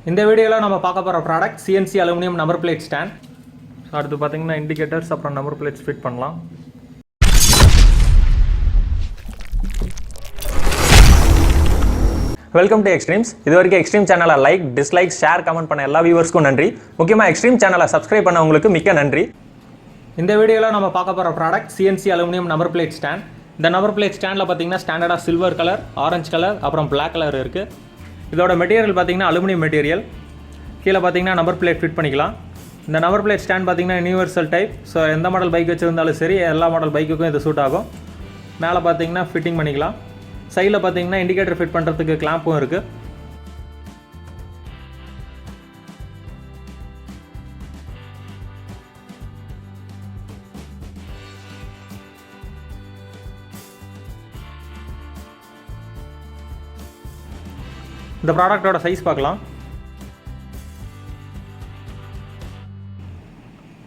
இந்த வீடியோவில் நம்ம பார்க்க போகிற product CNC aluminium number plate stand. அடுத்து பார்த்தீங்கன்னா இண்டிகேட்டர்ஸ் அப்புறம் நம்பர் பிளேட்ஸ் ஃபிட் பண்ணலாம். Welcome to Extremes. இது வரைக்கும் எக்ஸ்ட்ரீம் சேனலை லைக், டிஸ்லைக், ஷேர், கமெண்ட் பண்ண எல்லா வியூவர்ஸ்க்கும் நன்றி. முக்கியமாக எக்ஸ்ட்ரீம் சேனலை சப்ஸ்கிரைப் பண்ண உங்களுக்கு மிக்க நன்றி. இந்த வீடியோவில் நம்ம பார்க்க போகிற product CNC aluminium number plate stand. இந்த நம்பர் பிளேட் ஸ்டாண்டில் பார்த்தீங்கன்னா ஸ்டாண்டர்டாக சில்வர் கலர், ஆரஞ்சு கலர் அப்புறம் பிளாக் கலர் இருக்குது. இதோட மெட்டீரியல் பார்த்தீங்கன்னா அலுமினியம் மெட்டீரியல். கீழே பார்த்தீங்கன்னா நம்பர் பிளேட் ஃபிட் பண்ணிக்கலாம். இந்த நம்பர் பிளேட் ஸ்டாண்ட் பார்த்தீங்கன்னா யூனிவர்சல் டைப். ஸோ எந்த மாடல் பைக் வச்சுருந்தாலும் சரி, எல்லா மாடல் பைக்குக்கும் இது சூட் ஆகும். மேலே பார்த்தீங்கன்னா ஃபிட்டிங் பண்ணிக்கலாம். சைடில் பார்த்தீங்கன்னா இண்டிகேட்டர் ஃபிட் பண்ணுறதுக்கு கிளாம்பும் இருக்குது. இந்த ப்ராடக்டோட சைஸ் பார்க்கலாம்.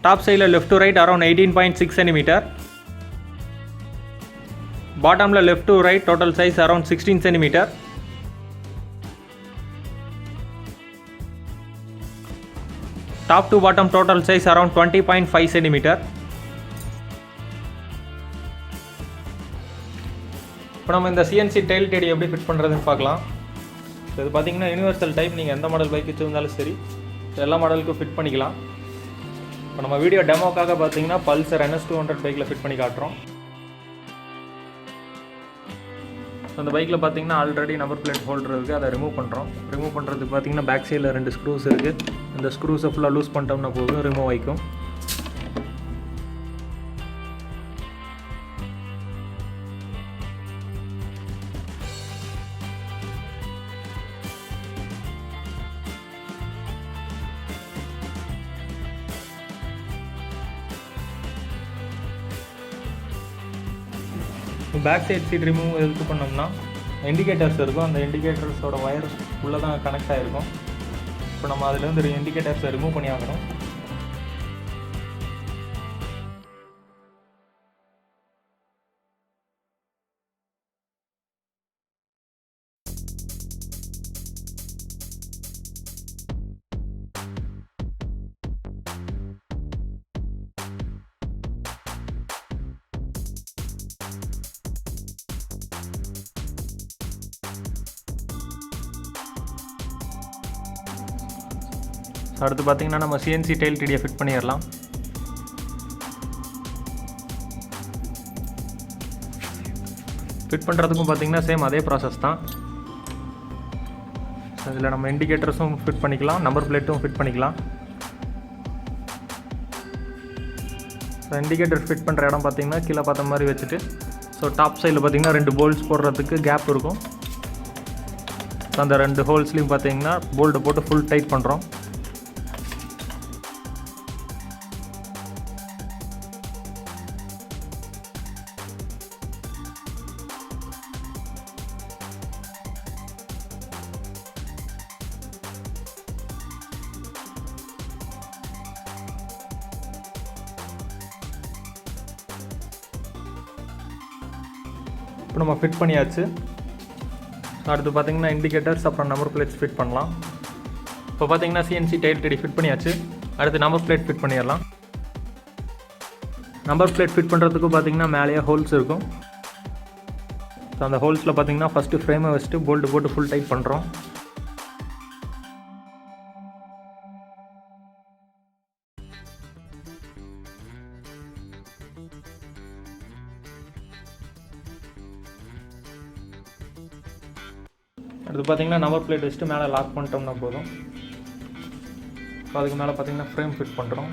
டாப் சைடில் left to right around 18.6 cm. பாட்டமில் left to right total size around 16 cm. Top to bottom total size around 20.5 cm. இப்போ நம்ம இந்த CNC டெயில் டேடி எப்படி ஃபிட் பண்ணுறதுன்னு பார்க்கலாம். இது பார்த்தீங்கன்னா யூனிவர்சல் டைப். நீங்கள் எந்த மாடல் பைக் வச்சுருந்தாலும் சரி, எல்லா மாடலுக்கும் ஃபிட் பண்ணிக்கலாம். இப்போ நம்ம வீடியோ டெமோக்காக பார்த்தீங்கன்னா பல்சர் NS200 பைக்கில் ஃபிட் பண்ணி காட்டுறோம். அந்த பைக்கில் பார்த்தீங்கன்னா ஆல்ரெடி நம்பர் பிளேட் ஹோல்டர் இருக்குது, அதை ரிமூவ் பண்ணுறோம். ரிமூவ் பண்ணுறதுக்கு பார்த்தீங்கன்னா பேக் சைடில் 2 ஸ்க்ரூஸ் இருக்குது. அந்த ஸ்க்ரூஸை ஃபுல்லாக லூஸ் பண்ணிட்டோம்னா போதும், ரிமூவ் ஆகிக்கும். பேக் சைட் சீட் ரிமூவ் எதுக்கு பண்ணோம்னா, இண்டிகேட்டர்ஸ் இருக்கும். அந்த இண்டிகேட்டர்ஸோட வயர் உள்ளே தான் கனெக்ட் ஆகிருக்கும். இப்போ நம்ம அதுலேருந்து இண்டிகேட்டர்ஸை ரிமூவ் பண்ணி ஆகணும். அடுத்து பார்த்தீங்கன்னா நம்ம CNC டெயில் டேடியை ஃபிட் பண்ணிடலாம். ஃபிட் பண்ணுறதுக்கும் பார்த்தீங்கன்னா சேம் அதே ப்ராசஸ் தான். இதில் நம்ம இண்டிகேட்டர்ஸும் ஃபிட் பண்ணிக்கலாம், நம்பர் பிளேட்டும் ஃபிட் பண்ணிக்கலாம். ஸோ இண்டிகேட்டர் ஃபிட் பண்ணுற இடம் பார்த்தீங்கன்னா கீழே பார்த்த மாதிரி வச்சுட்டு, ஸோ டாப் சைடில் பார்த்தீங்கன்னா 2 போல்ட்ஸ் போடுறதுக்கு கேப் இருக்கும். ஸோ அந்த 2 ஹோல்ஸ்லையும் பார்த்தீங்கன்னா போல்ட்டை போட்டு ஃபுல் டைட் பண்ணுறோம். இப்போ நம்ம ஃபிட் பண்ணியாச்சு. அடுத்து பார்த்தீங்கன்னா இண்டிகேட்டர்ஸ் அப்புறம் நம்பர் பிளேட்ஸ் ஃபிட் பண்ணலாம். இப்போ பார்த்தீங்கன்னா CNC டெயில் டேடி ஃபிட் பண்ணியாச்சு. அடுத்து நம்பர் பிளேட் ஃபிட் பண்ணிடலாம். நம்பர் பிளேட் ஃபிட் பண்ணுறதுக்கும் பார்த்தீங்கன்னா மேலேயே ஹோல்ஸ் இருக்கும். ஸோ அந்த ஹோல்ஸில் பார்த்தீங்கன்னா ஃபஸ்ட்டு ஃப்ரேமை வச்சுட்டு போல்ட்டு போட்டு ஃபுல் டைட் பண்ணுறோம். அடுத்து பார்த்தீங்கன்னா நம்பர் பிளேட் வச்சுட்டு மேலே லாக் பண்ணிட்டோம்னா போதும். இப்போ அதுக்கு மேலே பார்த்தீங்கன்னா ஃப்ரேம் ஃபிட் பண்ணுறோம்.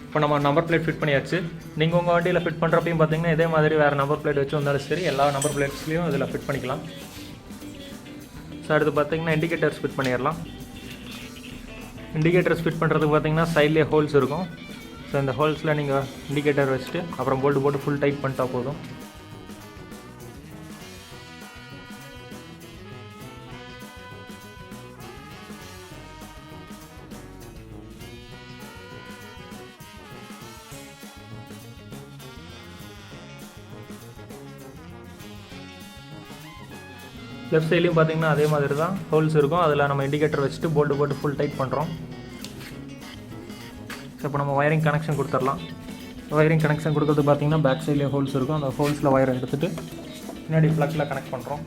இப்போ நம்ம நம்பர் பிளேட் ஃபிட் பண்ணியாச்சு. நீங்கள் உங்கள் வண்டியில் ஃபிட் பண்ணுறப்பையும் பார்த்தீங்கன்னா இதே மாதிரி வேறு நம்பர் பிளேட் வச்சு வந்தாலும் சரி, எல்லா நம்பர் பிளேட்ஸ்லையும் இதில் ஃபிட் பண்ணிக்கலாம். ஸோ அடுத்து பார்த்தீங்கன்னா இண்டிகேட்டர்ஸ் ஃபிட் பண்ணிடலாம். இண்டிகேட்டர்ஸ் ஃபிட் பண்ணுறதுக்கு பார்த்தீங்கன்னா சைட்லேயே ஹோல்ஸ் இருக்கும். ஸோ இந்த ஹோல்ஸில் நீங்கள் இண்டிகேட்டர் வச்சுட்டு அப்புறம் போல்ட்டு போட்டு ஃபுல் டைட் பண்ணிட்டா போதும். லெஃப்ட் சைட்லையும் பார்த்தீங்கன்னா அதே மாதிரி தான் ஹோல்ஸ் இருக்கும். அதில் நம்ம இண்டிகேட்டர் வச்சுட்டு போல்டு போட்டு ஃபுல் டைட் பண்ணுறோம். இப்போ நம்ம வயரிங் கனெக்ஷன் கொடுத்துடலாம். வயரிங் கனெக்ஷன் கொடுக்குறது பார்த்தீங்கன்னா பேக் சைட்லேயே ஹோல்ஸ் இருக்கும். அந்த ஹோல்ஸில் வயரை எடுத்துகிட்டு பின்னாடி ப்ளக்கில் கனெக்ட் பண்ணுறோம்.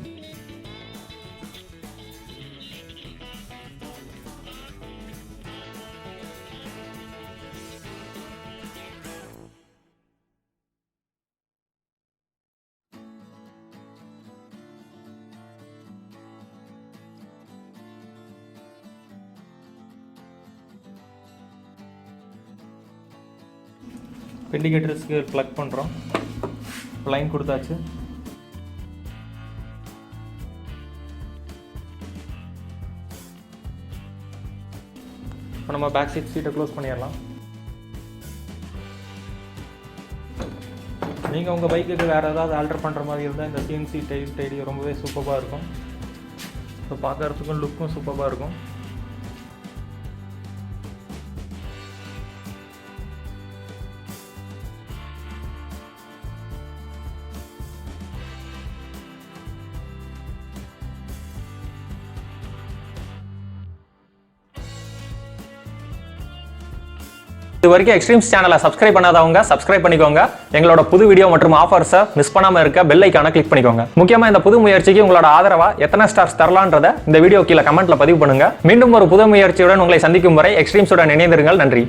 இண்டிகேட்டர்ஸ்க்கு ப்ளக் பண்ணுறோம். லைன் கொடுத்தாச்சு. இப்போ நம்ம பேக் சீட்டை க்ளோஸ் பண்ணிடலாம். நீங்கள் உங்கள் பைக்குக்கு வேறு ஏதாவது ஆல்டர் பண்ணுற மாதிரி இருந்தால் இந்த CNC டைடி ரொம்பவே சூப்பராக இருக்கும். இப்போ பார்க்கறதுக்கும் லுக்கும் சூப்பராக இருக்கும். இது வரைக்கும் எக்ஸ்ட்ரீம்ஸ் சேனலை சப்ஸ்கிரைப் பண்ணாதவங்க சப்ஸ்கிரைப் பண்ணிக்கோங்க. எங்களோட புது வீடியோ மற்றும் ஆஃபர்ஸை மிஸ் பண்ணாம இருக்க பெல் ஐகானை கிளிக் பண்ணிக்கோங்க. முக்கியமா இந்த புது முயற்சிக்கு உங்களோட ஆதரவா எத்தனை ஸ்டார்ஸ் தரலான்றத இந்த வீடியோ கீழே கமெண்ட்ல பதிவு பண்ணுங்க. மீண்டும் ஒரு புது முயற்சியுடன் உங்களை சந்திக்கும் வரை எக்ஸ்ட்ரீம்ஸுடன் இணைந்திருங்கள். நன்றி.